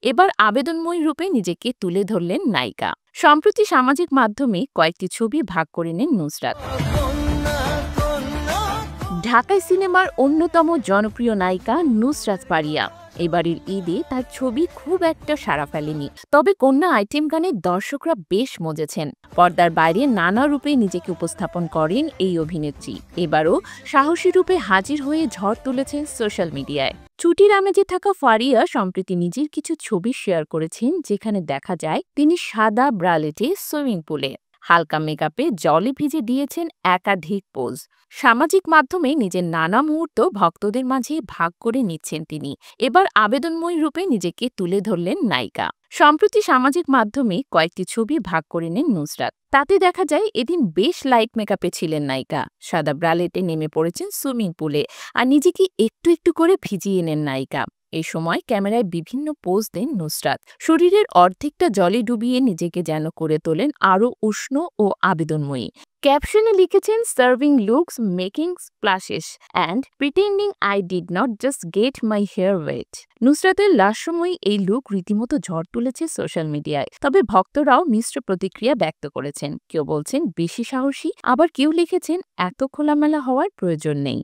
এবার আবেদনময়ী রূপে নিজেকে তুলে ধরলেন নায়িকা। সম্প্রতি সামাজিক মাধ্যমে কয়েকটি ছবি ভাগ করে নেন নুসরাত। ঢাকাই সিনেমার অন্যতম জনপ্রিয় নায়িকা নুসরাত ফারিয়া এবারের ঈদে তার ছবি খুব একটা সাড়া ফেলেনি, তবে কন্যা আইটেম গানে দর্শকরা বেশ মজেছেন। পর্দার বাইরে নানা রূপে নিজেকে উপস্থাপন করেন এই অভিনেত্রী। এবারও সাহসী রূপে হাজির হয়ে ঝড় তুলেছেন সোশ্যাল মিডিয়ায়। ছুটির আমেজে থাকা ফারিয়া সম্প্রতি নিজের কিছু ছবি শেয়ার করেছেন, যেখানে দেখা যায় তিনি সাদা ব্রালেটে সুইমিং পুলে হালকা মেকআপে জলে ভিজে দিয়েছেন একাধিক পোজ। সামাজিক মাধ্যমে নিজের নানা মুহূর্ত ভক্তদের মাঝে ভাগ করে নিচ্ছেন তিনি। এবার আবেদনময়ী রূপে নিজেকে তুলে ধরলেন নায়িকা। সম্প্রতি সামাজিক মাধ্যমে কয়েকটি ছবি ভাগ করে নেন নুসরাত। তাতে দেখা যায় এদিন বেশ লাইট মেকআপে ছিলেন নায়িকা। সাদা ব্রালেটে নেমে পড়েছেন সুইমিং পুলে আর নিজেকে একটু একটু করে ভিজিয়ে নেন নায়িকা। এই সময় ক্যামেরায় বিভিন্ন পোজ দেন নুসরাত। শরীরের অর্ধেকটা জলে ডুবিয়ে নিজেকে যেন করে তোলেন আরও উষ্ণ ও আবেদনময়ী। ক্যাপশনে লিখেছেন, serving looks, making splashes and pretending I did not just get my hair wet. নুসরাতের লাস্যময়ী এই লুক রীতিমতো ঝড় তুলেছে সোশ্যাল মিডিয়ায়। তবে ভক্তরাও মিশ্র প্রতিক্রিয়া ব্যক্ত করেছেন। কেউ বলছেন বেশি সাহসী, আবার কেউ লিখেছেন এত খোলামেলা হওয়ার প্রয়োজন নেই।